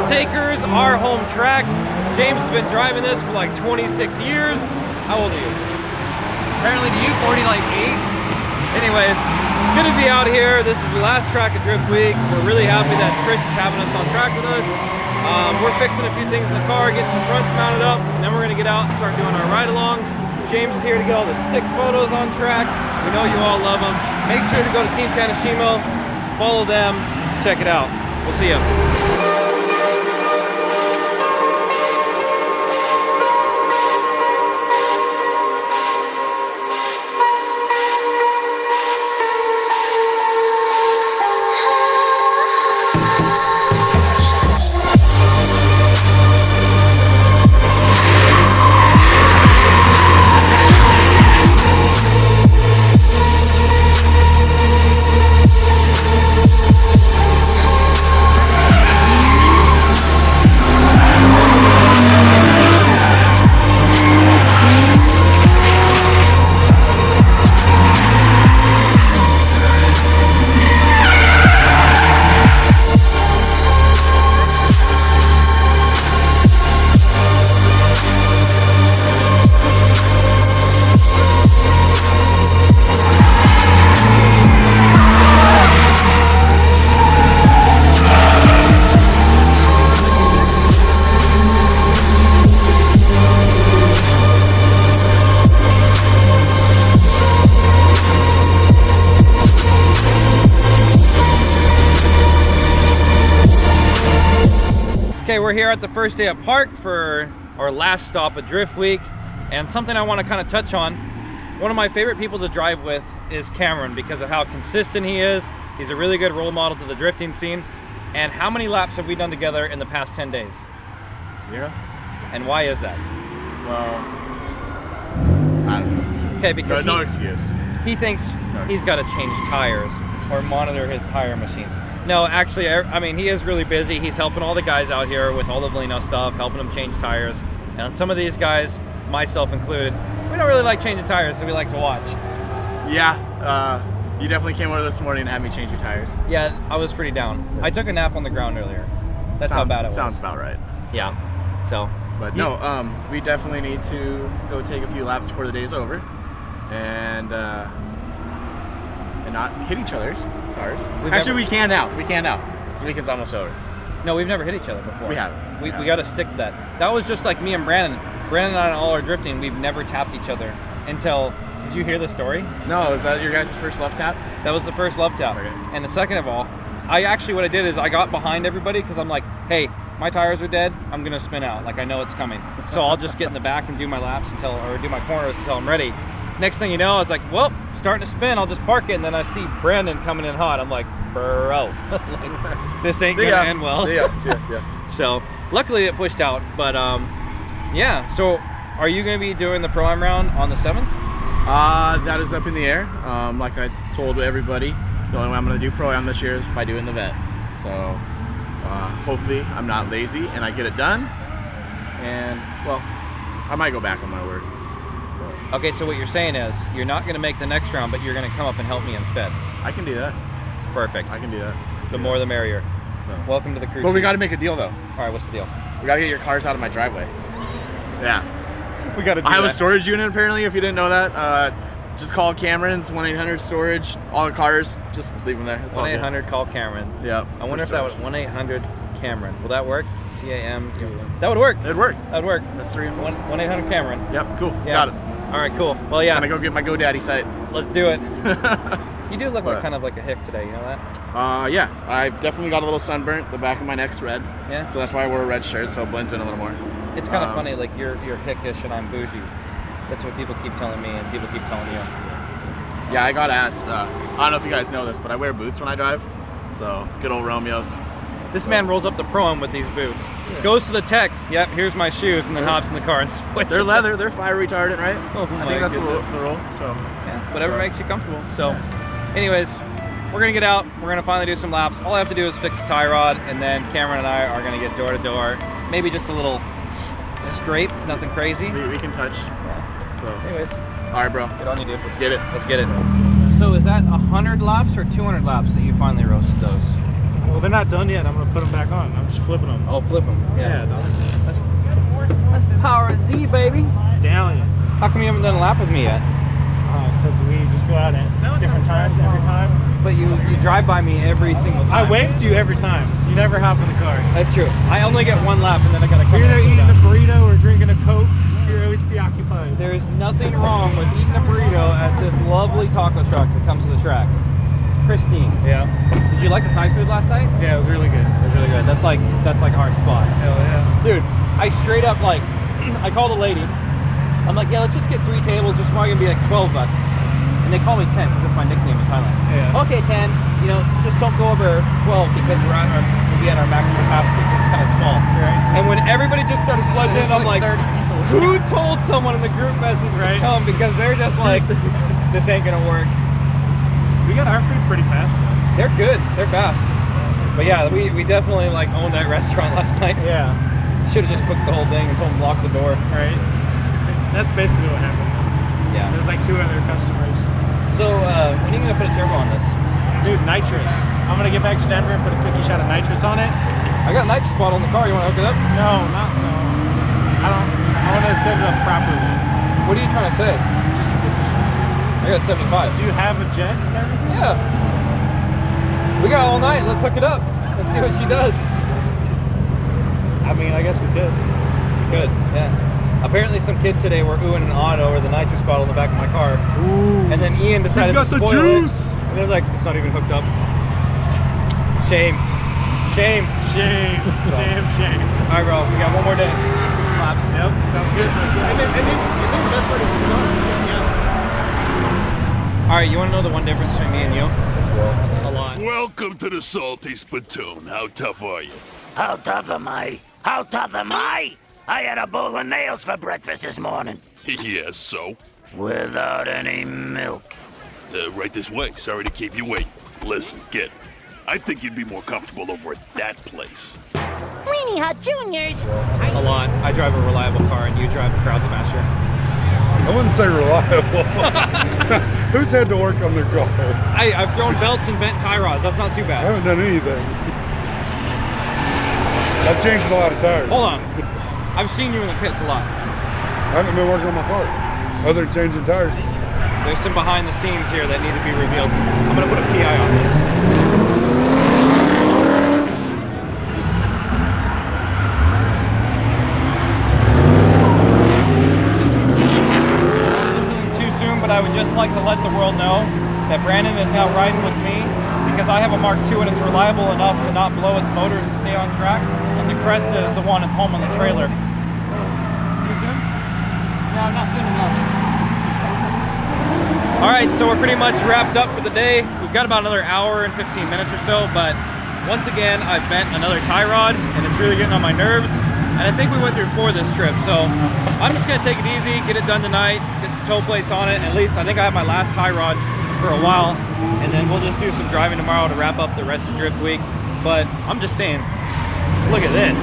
Takers, our home track. James has been driving this for like 26 years. How old are you? Apparently to you, 40 like 8. Anyways, it's good to be out here. This is the last track of Drift Week. We're really happy that Chris is having us on track with us. We're fixing a few things in the car, getting some fronts mounted up, and then we're gonna get out and start doing our ride-alongs. James is here to get all the sick photos on track. We know you all love them. Make sure to go to Team Tanashimo, follow them, check it out. We'll see you. Okay, we're here at the first day at PARC for our last stop at Drift Week, and something I want to kind of touch on. One of my favorite people to drive with is Cameron because of how consistent he is. He's a really good role model to the drifting scene. And how many laps have we done together in the past 10 days? 0. And why is that? Well, I don't know. Okay, because no excuse. He thinks he's got to change tires or monitor his tire machines. No, actually, I mean, he is really busy. He's helping all the guys out here with all the Valino stuff, helping them change tires. And some of these guys, myself included, we don't really like changing tires, so we like to watch. Yeah, you definitely came over this morning and had me change your tires. Yeah, I was pretty down. I took a nap on the ground earlier. That's how bad it was. Sounds about right. Yeah, so. But no, we definitely need to go take a few laps before the day's over. And not hit each other's cars. Actually, we can now. We can now. This weekend's almost over. No, we've never hit each other before. We haven't. We got to stick to that. That was just like me and Brandon. Brandon and I, all our drifting, we've never tapped each other until. Did you hear the story? No, is that your guys' first left tap? That was the first left tap. Okay. And the second of all, what I did is I got behind everybody because I'm like, hey, my tires are dead. I'm gonna spin out. Like I know it's coming. So I'll just get in the back and do my laps or do my corners until I'm ready. Next thing you know, I was like, well, starting to spin, I'll just park it, and then I see Brandon coming in hot. I'm like, bro, like, this ain't gonna end well. See ya. So luckily it pushed out, but yeah. So are you gonna be doing the Pro-Am round on the 7th? That is up in the air. Like I told everybody, the only way I'm gonna do Pro-Am this year is if I do it in the vet. So hopefully I'm not lazy and I get it done. And well, I might go back on my word. Okay, so what you're saying is you're not going to make the next round, but you're going to come up and help me instead. I can do that. Perfect. I can do that. The more the merrier. So. Welcome to the crew. But we got to make a deal though. All right, what's the deal? We got to get your cars out of my driveway. Yeah. We got to do I have that. a storage unit apparently, if you didn't know that. Just call Cameron's 1-800-STORAGE. All the cars, just leave them there. 1-800 call Cameron. Yeah. I wonder if that was 1-800 Cameron. Will that work? C-A-M. That would work. It'd work. That'd work. That's 3 and 4. 1-800 Cameron. Yep, cool. Yeah. Got it. All right, cool. Well, yeah. I'm gonna go get my GoDaddy site. Let's do it. You do look like kind of like a hick today, you know that? Yeah. I've definitely got a little sunburnt. The back of my neck's red. Yeah. So that's why I wore a red shirt, so it blends in a little more. It's kind of funny, like you're hickish and I'm bougie. That's what people keep telling me and people keep telling you. Yeah, I got asked. I don't know if you guys know this, but I wear boots when I drive. So good old Romeos. This man rolls up the Pro-Am with these boots. Yeah. Goes to the tech. Yep, here's my shoes, and then hops in the car and switches. They're leather. They're fire retardant, right? Oh I think that's the rule. So yeah, whatever makes you comfortable. So, anyways, we're gonna get out. We're gonna finally do some laps. All I have to do is fix the tie rod, and then Cameron and I are gonna get door to door. Maybe just a little scrape, nothing crazy. We can touch. Yeah. So. Anyways. All right, bro. Get on you, dude. Let's get it. Let's get it. So is that 100 laps or 200 laps that you finally roasted those? Well, they're not done yet. I'm gonna put them back on. I'm just flipping them. Oh, flip them. Yeah, dog. That's the power of Z, baby. Stallion. How come you haven't done a lap with me yet? Because we just go out at different times every time. But you drive by me every single time. I wave to you every time. You never hop in the car. That's true. I only get one lap and then I gotta come. You're either eating a burrito or drinking a Coke. You're always preoccupied. There's nothing wrong with eating a burrito at this lovely taco truck that comes to the track. It's pristine. Yeah. Did you like the Thai food last night? Yeah, it was really good. It was really good. That's like our spot. Hell yeah. Dude, I straight up like, I called a lady. I'm like, yeah, let's just get 3 tables. There's probably gonna be like 12 of us. And they call me 10 because that's my nickname in Thailand. Yeah. Okay, 10. You know, just don't go over 12 because we'll be at our max capacity. It's kind of small. Right. And when everybody just started flooding in, I'm like, 30 people. who told someone in the group message to come? Because they're just like, this ain't gonna work. We got our food pretty fast though. They're good. They're fast. But yeah, we definitely like owned that restaurant last night. Yeah. Should have just booked the whole thing and told them to lock the door. Right. That's basically what happened. Yeah. There's like 2 other customers. So when are you gonna put a turbo on this? Dude, nitrous. I'm gonna get back to Denver and put a 50 shot of nitrous on it. I got a nitrous bottle in the car. You wanna hook it up? No. I wanna set it up properly. What are you trying to say? Just a 50 shot. I got 75. Do you have a jet and everything? Yeah. We got all night. Let's hook it up. Let's see what she does. I mean, I guess we could. Good. Yeah. Apparently some kids today were oohing and ahhing over the nitrous bottle in the back of my car. Ooh. And then Ian decided to spoil juice. it. And they're like, it's not even hooked up. Shame. Shame. Shame. So. Damn shame. All right, bro. We got one more day. Let's get some laps. Yep. Sounds good. And then the best part is it's not 60 hours. All right, you want to know the one difference between me and you? A lot. Welcome to the Salty Spittoon. How tough are you? How tough am I? How tough am I? I had a bowl of nails for breakfast this morning. Yes, so? Without any milk. Right this way. Sorry to keep you waiting. Listen, kid. I think you'd be more comfortable over at that place. Weenie Hut Juniors. A lot. I drive a reliable car and you drive a crowd smasher. I wouldn't say reliable. Who's had to work on their car? I've thrown belts and bent tie rods. That's not too I bad. haven't done anything. I've changed a lot of tires. Hold on. I've seen you in the pits a lot. I haven't been working on my car, other than changing tires. There's some behind the scenes here that need to be revealed. I'm gonna put a PI on this. This isn't too soon, but I would just like to let the world know that Brandon is now riding with me because I have a Mark II and it's reliable enough to not blow its motors and stay on track. And the Cresta is the one at home on the trailer. Too soon? No, not soon enough. All right, so we're pretty much wrapped up for the day. We've got about another hour and 15 minutes or so, but once again, I've bent another tie rod and it's really getting on my nerves. And I think we went through 4 this trip, so I'm just gonna take it easy, get it done tonight, get some toe plates on it. At least I think I have my last tie rod for a while, and then we'll just do some driving tomorrow to wrap up the rest of Drift Week. But I'm just saying, look at this.